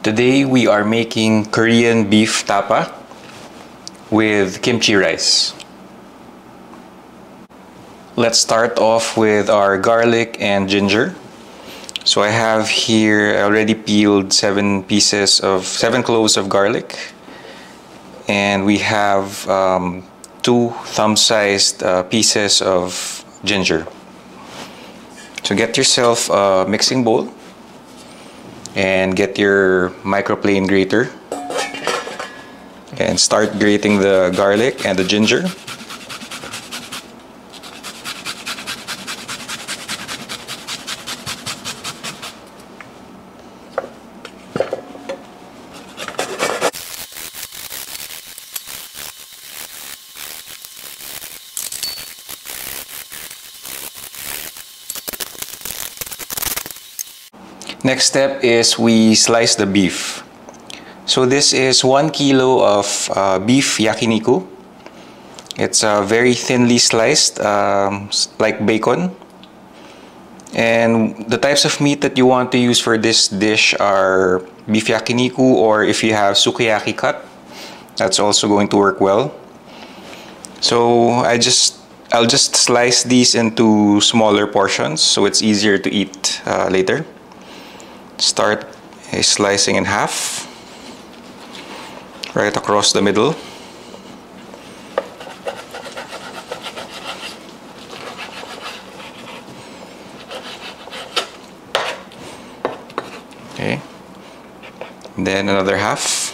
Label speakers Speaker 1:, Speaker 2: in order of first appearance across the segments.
Speaker 1: Today we are making Korean beef tapa with kimchi rice. Let's start off with our garlic and ginger. So I have here, I already peeled 7 cloves of garlic, and we have 2 thumb-sized pieces of ginger. So get yourself a mixing bowl and get your microplane grater and start grating the garlic and the ginger. Next step is we slice the beef. So this is 1 kilo of beef yakiniku. It's very thinly sliced, like bacon. And the types of meat that you want to use for this dish are beef yakiniku, or if you have sukiyaki cut, that's also going to work well. So I'll just slice these into smaller portions so it's easier to eat later. Start slicing in half, right across the middle. Okay, then another half.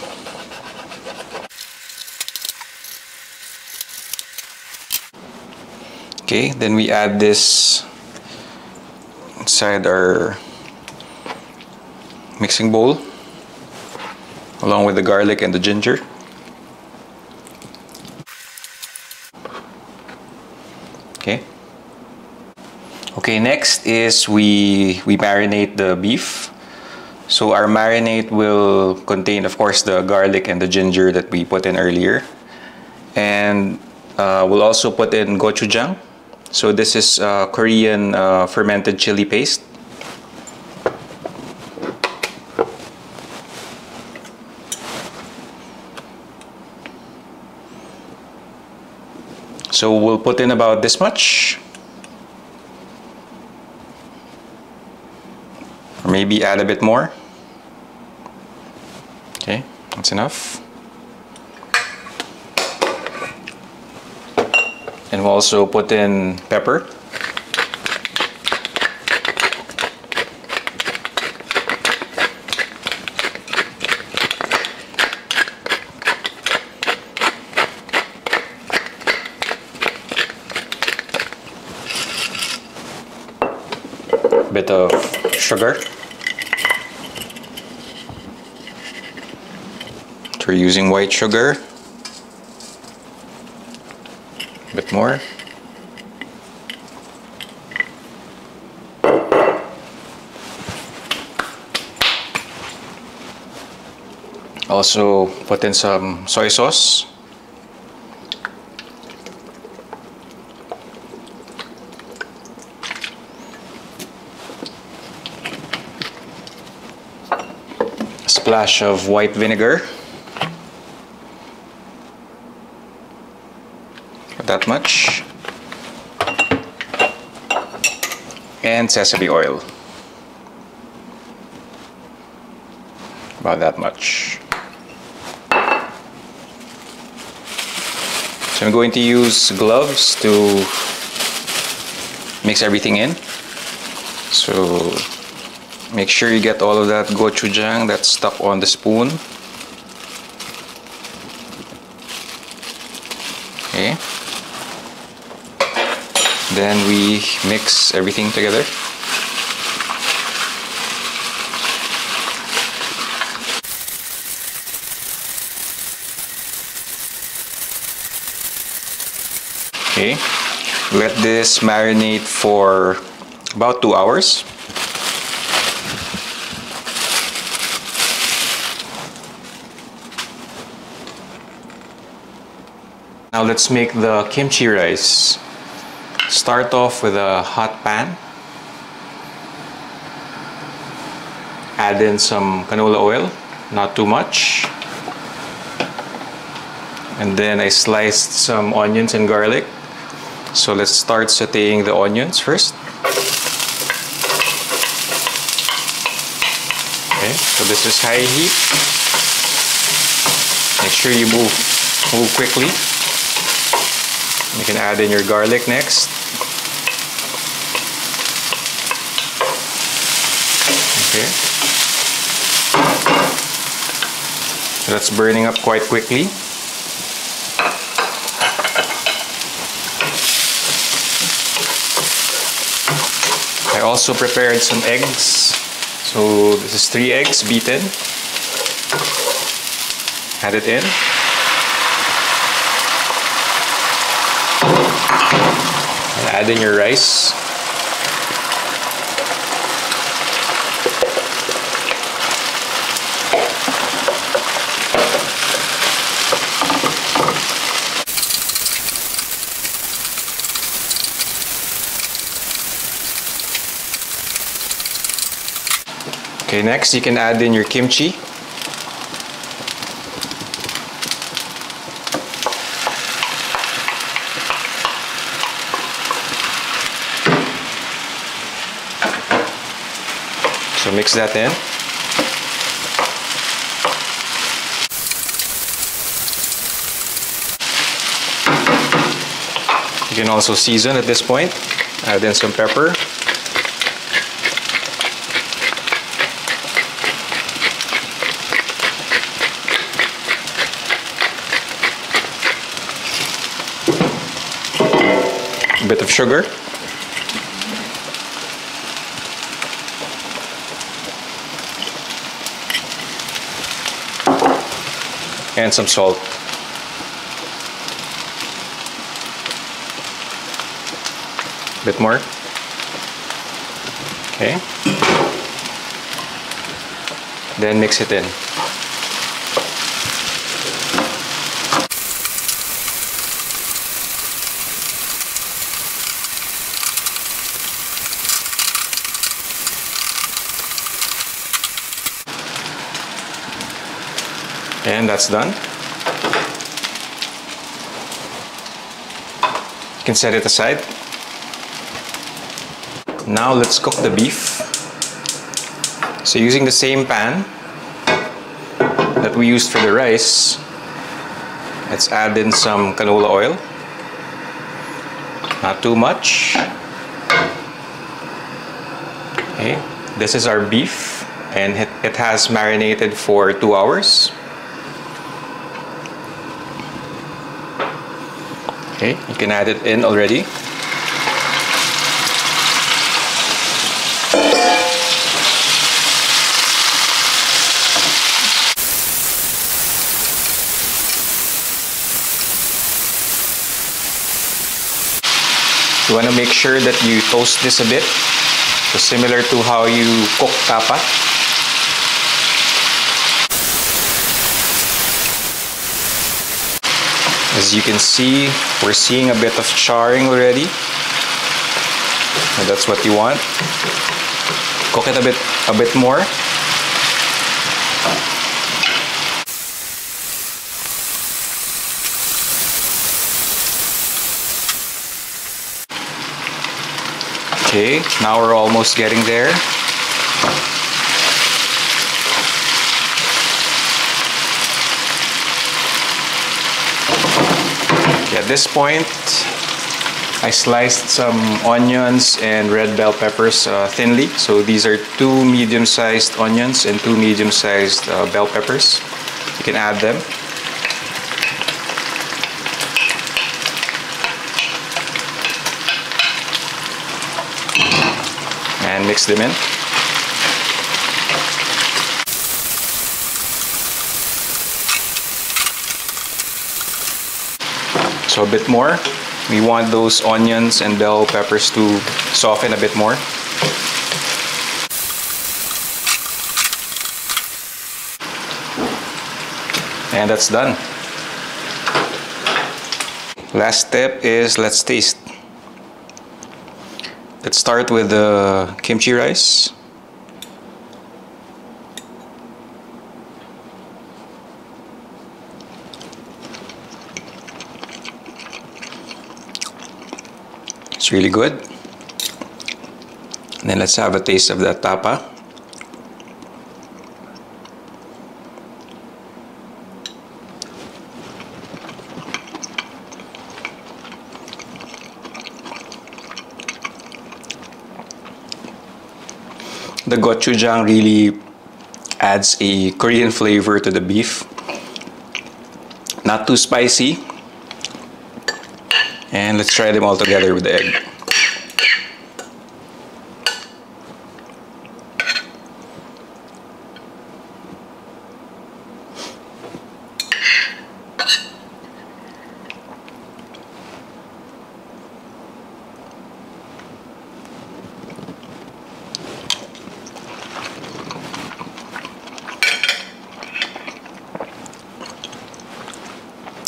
Speaker 1: Okay, then we add this inside our mixing bowl along with the garlic and the ginger. Okay, next is we marinate the beef. So our marinade will contain, of course, the garlic and the ginger that we put in earlier, and we'll also put in gochujang. So this is Korean fermented chili paste. So we'll put in about this much, or maybe add a bit more. Okay, that's enough. And we'll also put in pepper. Bit of sugar. So we're using white sugar. A bit more. Also put in some soy sauce. Splash of white vinegar, that much, and sesame oil, about that much. So I'm going to use gloves to mix everything in. So make sure you get all of that gochujang that's stuck on the spoon. Okay. Then we mix everything together. Okay. Let this marinate for about 2 hours. Now let's make the kimchi rice. Start off with a hot pan. Add in some canola oil. not too much. And then I sliced some onions and garlic. So let's start sauteing the onions first. Okay, so this is high heat. Make sure you move quickly. You can add in your garlic next. Okay. So that's burning up quite quickly. I also prepared some eggs. So this is 3 eggs beaten. Add it in. And add in your rice. Okay, next you can add in your kimchi. So mix that in. You can also season at this point. Add in some pepper. A bit of sugar. And some salt. A bit more. Okay. Then mix it in. And that's done. You can set it aside. Now let's cook the beef. So using the same pan that we used for the rice, let's add in some canola oil. Not too much. Okay, this is our beef and it has marinated for 2 hours. Okay, you can add it in already. You want to make sure that you toast this a bit, so similar to how you cook tapa. As you can see, we're seeing a bit of charring already. And that's what you want. Cook it a bit more. Okay, now we're almost getting there. Okay, at this point, I sliced some onions and red bell peppers thinly. So these are 2 medium-sized onions and 2 medium-sized bell peppers. You can add them. And mix them in. So a bit more. We want those onions and bell peppers to soften a bit more. And that's done. Last step is let's taste. Let's start with the kimchi rice. It's really good. And then let's have a taste of that tapa. The gochujang really adds a Korean flavor to the beef. Not too spicy. And let's try them all together with the egg.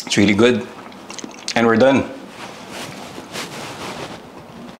Speaker 1: It's really good. And we're done.